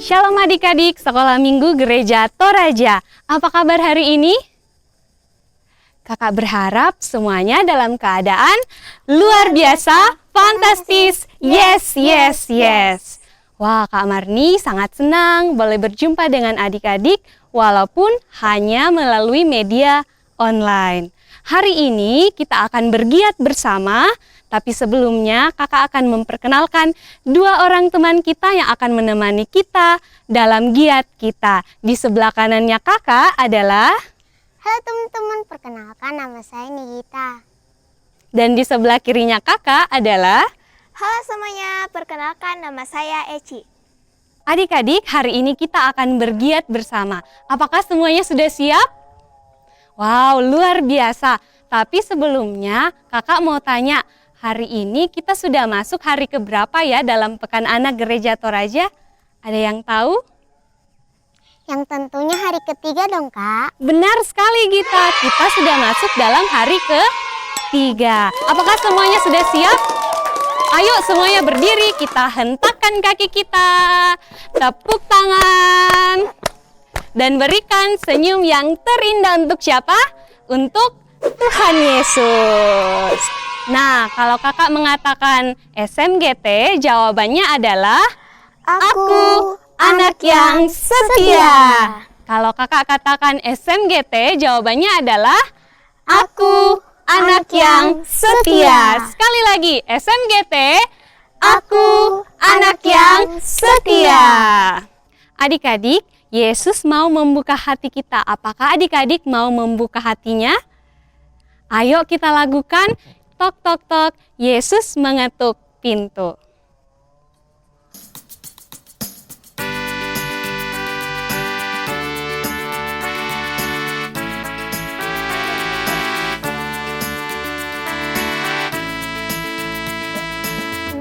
Shalom adik-adik Sekolah Minggu Gereja Toraja. Apa kabar hari ini? Kakak berharap semuanya dalam keadaan luar biasa, fantastis, yes, yes, yes. Wah, Kak Marni sangat senang boleh berjumpa dengan adik-adik walaupun hanya melalui media online. Hari ini kita akan bergiat bersama, tapi sebelumnya kakak akan memperkenalkan dua orang teman kita yang akan menemani kita dalam giat kita. Di sebelah kanannya kakak adalah... Halo teman-teman, perkenalkan nama saya Nigita. Dan di sebelah kirinya kakak adalah... Halo semuanya, perkenalkan nama saya Eci. Adik-adik, hari ini kita akan bergiat bersama. Apakah semuanya sudah siap? Wow, luar biasa. Tapi sebelumnya kakak mau tanya, hari ini kita sudah masuk hari keberapa ya dalam Pekan Anak Gereja Toraja? Ada yang tahu? Yang tentunya hari ketiga dong, Kak. Benar sekali, Gita. Kita sudah masuk dalam hari ketiga. Apakah semuanya sudah siap? Ayo semuanya berdiri, kita hentakkan kaki kita. Tepuk tangan. Dan berikan senyum yang terindah untuk siapa? Untuk Tuhan Yesus. Nah, kalau kakak mengatakan SMGT, jawabannya adalah Aku anak yang setia. Kalau kakak katakan SMGT, jawabannya adalah Aku anak yang setia. Sekali lagi, SMGT, Aku anak yang setia. Adik-adik, Yesus mau membuka hati kita. Apakah adik-adik mau membuka hatinya? Ayo kita lakukan. Tok, tok, tok. Yesus mengetuk pintu.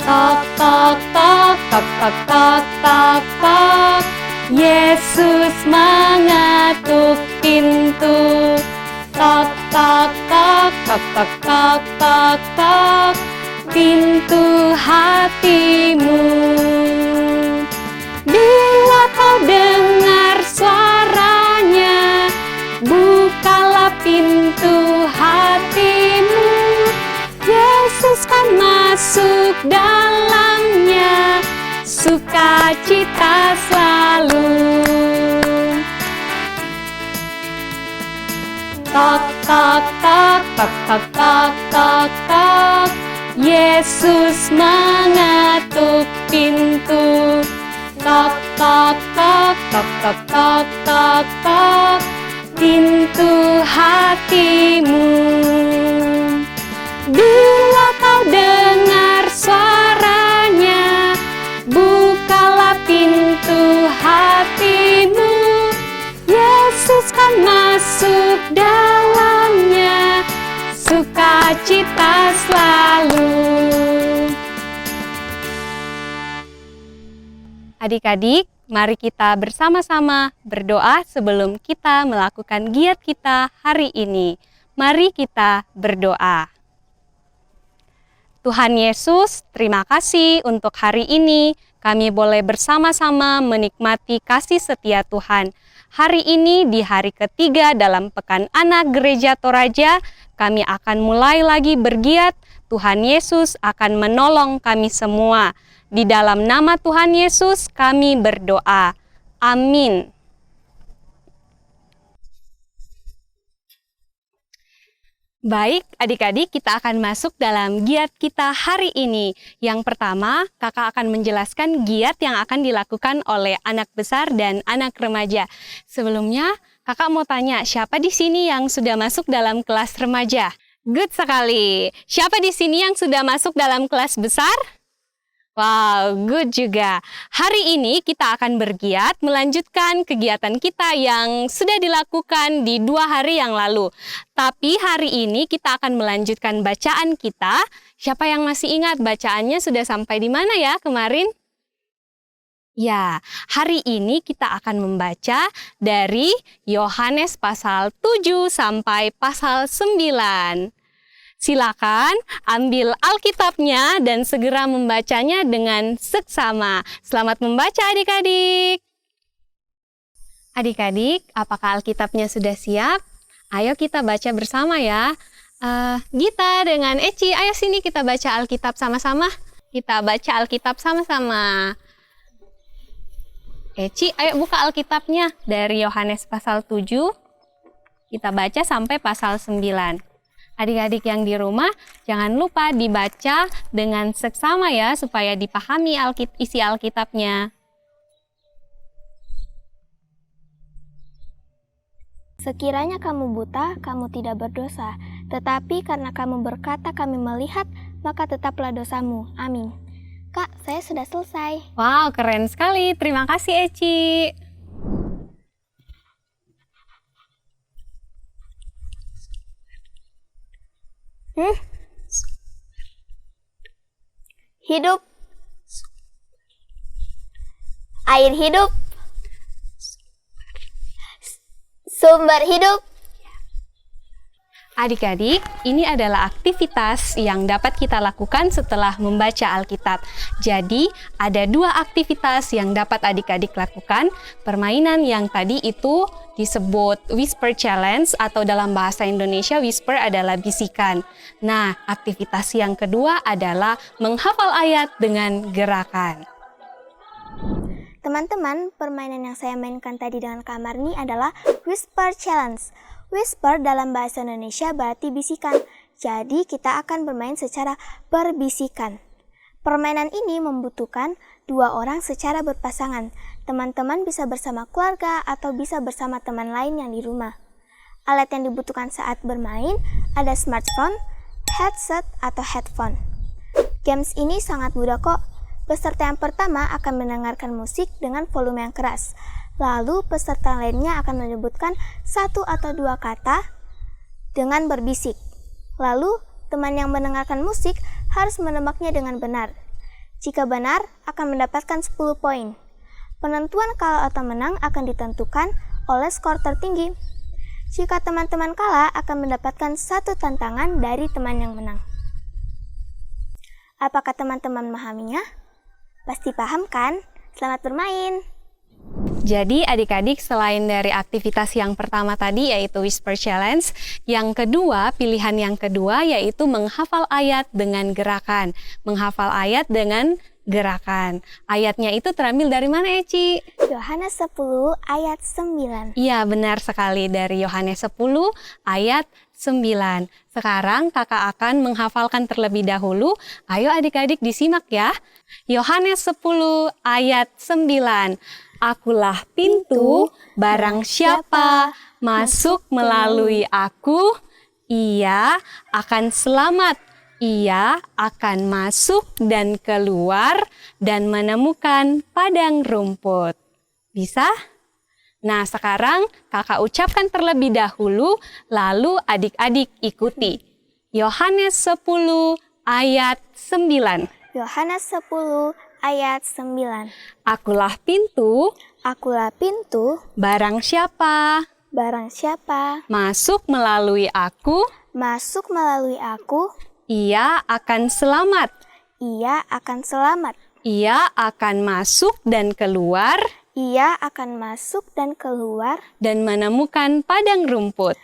Tok, tok, tok, tok, tok, tok, tok, tok. Yesus mengetuk pintu. Tok, tok, tok, tok, tok, tok, tok, tok. Pintu hatimu. Bila kau dengar suaranya, bukalah pintu hatimu. Yesus kan masuk dalamnya, sukacita selalu. Tok, tok, tok, tok, tok, tok, tok, tok. Yesus mengetuk pintu. Tok, tok, tok, tok, tok, tok, tok, tok. Pintu hatimu. Bila kau dengar suaranya, bukalah pintu hatimu. Yesus kan masuk dalamnya, sukacita selalu. Adik-adik, mari kita bersama-sama berdoa sebelum kita melakukan giat kita hari ini. Mari kita berdoa. Tuhan Yesus, terima kasih untuk hari ini. Kami boleh bersama-sama menikmati kasih setia Tuhan. Hari ini di hari ketiga dalam Pekan Anak Gereja Toraja, kami akan mulai lagi bergiat. Tuhan Yesus akan menolong kami semua. Di dalam nama Tuhan Yesus kami berdoa. Amin. Baik, adik-adik, kita akan masuk dalam giat kita hari ini. Yang pertama, kakak akan menjelaskan giat yang akan dilakukan oleh anak besar dan anak remaja. Sebelumnya, kakak mau tanya, siapa di sini yang sudah masuk dalam kelas remaja? Good sekali. Siapa di sini yang sudah masuk dalam kelas besar? Wow, good juga. Hari ini kita akan bergiat melanjutkan kegiatan kita yang sudah dilakukan di 2 hari yang lalu. Tapi hari ini kita akan melanjutkan bacaan kita. Siapa yang masih ingat bacaannya sudah sampai di mana ya kemarin? Ya, hari ini kita akan membaca dari Yohanes pasal 7 sampai pasal 9. Silakan ambil Alkitabnya dan segera membacanya dengan seksama. Selamat membaca adik-adik. Adik-adik, apakah Alkitabnya sudah siap? Ayo kita baca bersama ya. Gita dengan Eci, ayo sini kita baca Alkitab sama-sama. Kita baca Alkitab sama-sama. Eci, ayo buka Alkitabnya dari Yohanes pasal 7. Kita baca sampai pasal 9. Adik-adik yang di rumah, jangan lupa dibaca dengan seksama ya, supaya dipahami isi Alkitabnya. Sekiranya kamu buta, kamu tidak berdosa. Tetapi karena kamu berkata kami melihat, maka tetaplah dosamu. Amin. Kak, saya sudah selesai. Wow, keren sekali. Terima kasih, Eci. Hidup. Air hidup. Sumber hidup. Adik-adik, ini adalah aktivitas yang dapat kita lakukan setelah membaca Alkitab. Jadi, ada 2 aktivitas yang dapat adik-adik lakukan. Permainan yang tadi itu disebut Whisper Challenge, atau dalam bahasa Indonesia whisper adalah bisikan. Nah, aktivitas yang kedua adalah menghafal ayat dengan gerakan. Teman-teman, permainan yang saya mainkan tadi dengan Kak Marni adalah Whisper Challenge. Whisper dalam bahasa Indonesia berarti bisikan. Jadi kita akan bermain secara berbisikan. Permainan ini membutuhkan 2 orang secara berpasangan. Teman-teman bisa bersama keluarga atau bisa bersama teman lain yang di rumah. Alat yang dibutuhkan saat bermain ada smartphone, headset, atau headphone. Games ini sangat mudah kok. Peserta yang pertama akan mendengarkan musik dengan volume yang keras. Lalu peserta lainnya akan menyebutkan 1 atau 2 kata dengan berbisik. Lalu teman yang mendengarkan musik harus menebaknya dengan benar. Jika benar, akan mendapatkan 10 poin. Penentuan kalah atau menang akan ditentukan oleh skor tertinggi. Jika teman-teman kalah, akan mendapatkan 1 tantangan dari teman yang menang. Apakah teman-teman memahaminya? Pasti paham kan? Selamat bermain! Jadi adik-adik, selain dari aktivitas yang pertama tadi yaitu Whisper Challenge, yang kedua, pilihan yang kedua yaitu menghafal ayat dengan gerakan. Menghafal ayat dengan gerakan. Ayatnya itu terambil dari mana, Eci? Yohanes 10 ayat 9. Iya, benar sekali, dari Yohanes 10 ayat 9. Sekarang kakak akan menghafalkan terlebih dahulu. Ayo adik-adik disimak ya. Yohanes 10 ayat 9. Akulah pintu, barang siapa masuk melalui aku, ia akan selamat. Ia akan masuk dan keluar dan menemukan padang rumput. Bisa? Nah, sekarang kakak ucapkan terlebih dahulu, lalu adik-adik ikuti. Yohanes 10 ayat 9. Yohanes 10 ayat 9. Akulah pintu, barang siapa masuk melalui aku, ia akan selamat. ia akan selamat. Ia akan masuk dan keluar Ia akan masuk dan keluar dan menemukan padang rumput.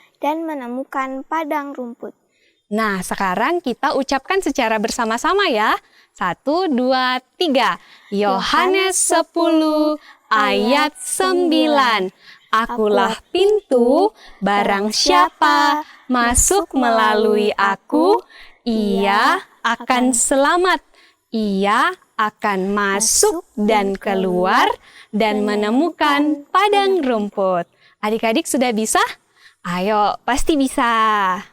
Nah, sekarang kita ucapkan secara bersama-sama ya. 1, 2, 3. Yohanes 10 ayat 9. Akulah pintu, barang siapa masuk melalui aku, ia akan selamat. Ia akan masuk dan keluar dan menemukan padang rumput. Adik-adik sudah bisa? Ayo, pasti bisa.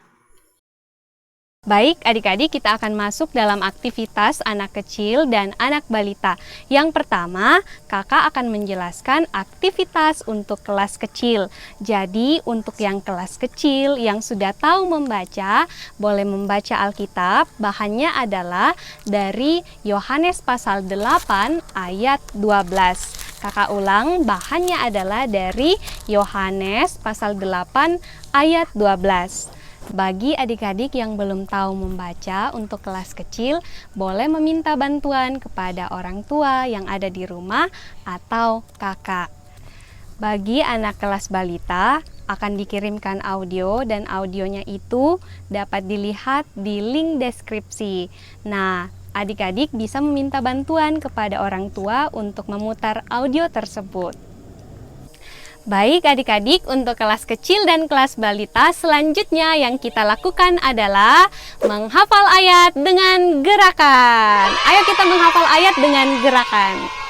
Baik, adik-adik, kita akan masuk dalam aktivitas anak kecil dan anak balita. Yang pertama, kakak akan menjelaskan aktivitas untuk kelas kecil. Jadi, untuk yang kelas kecil yang sudah tahu membaca, boleh membaca Alkitab. Bahannya adalah dari Yohanes pasal 8 ayat 12. Kakak ulang, bahannya adalah dari Yohanes pasal 8 ayat 12. Bagi adik-adik yang belum tahu membaca untuk kelas kecil, boleh meminta bantuan kepada orang tua yang ada di rumah atau kakak. Bagi anak kelas balita, akan dikirimkan audio dan audionya itu dapat dilihat di link deskripsi. Nah, adik-adik bisa meminta bantuan kepada orang tua untuk memutar audio tersebut. Baik adik-adik, untuk kelas kecil dan kelas balita selanjutnya yang kita lakukan adalah menghafal ayat dengan gerakan. Ayo kita menghafal ayat dengan gerakan.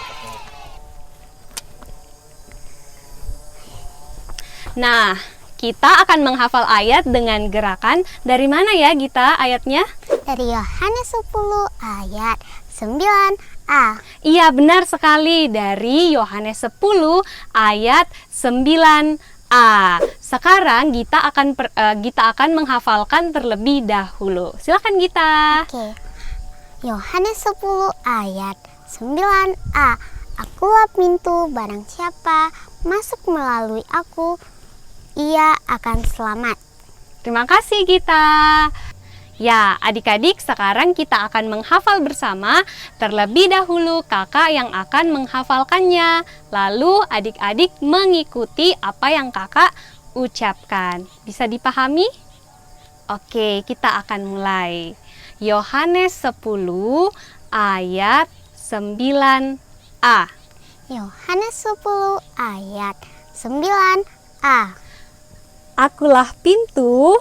Nah, kita akan menghafal ayat dengan gerakan. Dari mana ya Gita ayatnya? Dari Yohanes 10 ayat 9a. Iya, benar sekali, dari Yohanes 10 ayat 9a. Sekarang Gita akan menghafalkan terlebih dahulu. Silakan Gita. Oke. Yohanes 10 ayat 9a. Akulah pintu, barang siapa masuk melalui aku, ia akan selamat. Terima kasih Gita. Ya, adik-adik, sekarang kita akan menghafal bersama. Terlebih dahulu kakak yang akan menghafalkannya. Lalu adik-adik mengikuti apa yang kakak ucapkan. Bisa dipahami? Oke, kita akan mulai. Yohanes 10 ayat 9a. Yohanes 10 ayat 9a. Akulah pintu,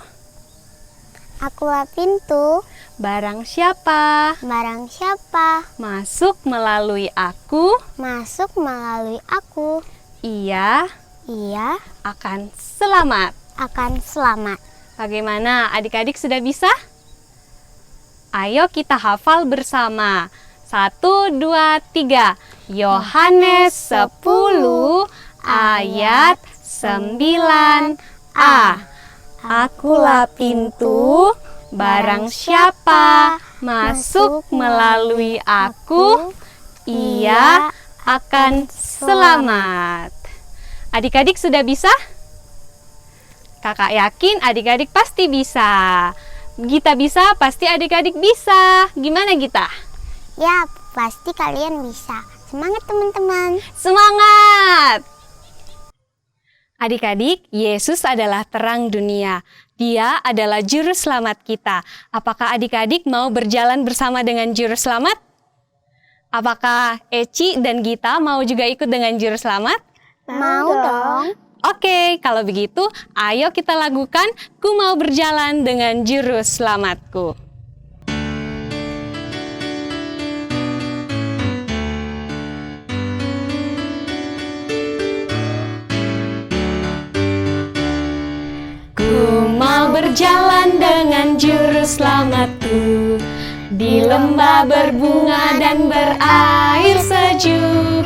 Akulah pintu, barang siapa barang siapa masuk melalui aku, masuk melalui aku, ia ia akan selamat. akan selamat. Bagaimana adik-adik, sudah bisa? Ayo kita hafal bersama. 1, 2, 3. Yohanes 10 ayat 9a. Akulah pintu, barang siapa masuk melalui aku, ia akan selamat. Adik-adik sudah bisa? Kakak yakin adik-adik pasti bisa. Gita bisa, pasti adik-adik bisa. Gimana Gita? Ya, pasti kalian bisa. Semangat teman-teman. Semangat! Adik-adik, Yesus adalah terang dunia. Dia adalah juru selamat kita. Apakah adik-adik mau berjalan bersama dengan juru selamat? Apakah Eci dan Gita mau juga ikut dengan juru selamat? Mau dong. Oke, kalau begitu, ayo kita lakukan Ku Mau Berjalan dengan Juru Selamatku. Ku mau berjalan dengan Juru Selamatku, di lembah berbunga dan berair sejuk.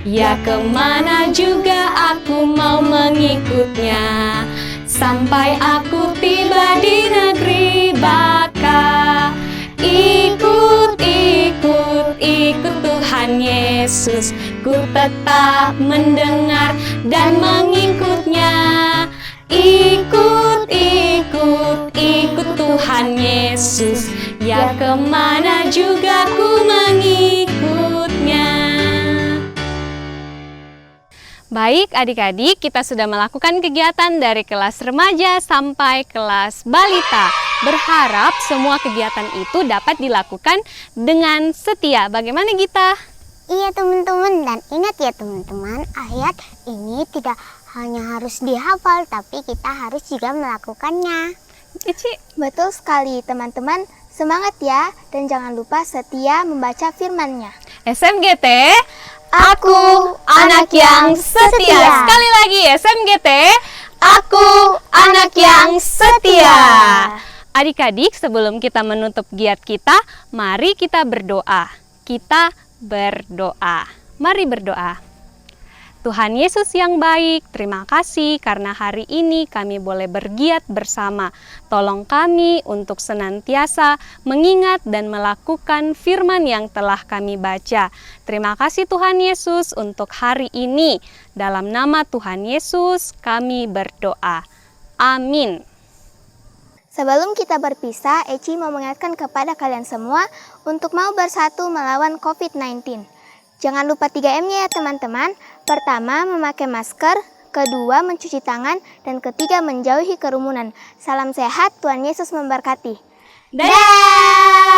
Ya, kemana juga aku mau mengikutnya, sampai aku tiba di negeri baka. Ikut, ikut, ikut Tuhan Yesus, ku tetap mendengar dan mengikutnya. Ikut, ikut, ikut Tuhan Yesus, ya kemana juga ku mengikutnya. Baik adik-adik, kita sudah melakukan kegiatan dari kelas remaja sampai kelas balita. Berharap semua kegiatan itu dapat dilakukan dengan setia. Bagaimana Gita? Iya teman-teman, dan ingat ya teman-teman, ayat ini tidak hanya harus dihafal, tapi kita harus juga melakukannya. Ici? Betul sekali teman-teman, semangat ya, dan jangan lupa setia membaca firman-Nya. SMGT, aku anak yang setia. Sekali lagi SMGT, aku anak yang setia. Adik-adik, sebelum kita menutup giat kita, mari kita berdoa. Kita berdoa. Mari berdoa. Tuhan Yesus yang baik, terima kasih karena hari ini kami boleh bergiat bersama. Tolong kami untuk senantiasa mengingat dan melakukan firman yang telah kami baca. Terima kasih Tuhan Yesus untuk hari ini. Dalam nama Tuhan Yesus kami berdoa. Amin. Sebelum kita berpisah, Eci mau mengingatkan kepada kalian semua untuk mau bersatu melawan COVID-19. Jangan lupa 3M-nya ya teman-teman. Pertama, memakai masker. kedua mencuci tangan, dan ketiga menjauhi kerumunan. Salam sehat, Tuhan Yesus memberkati. Dadah!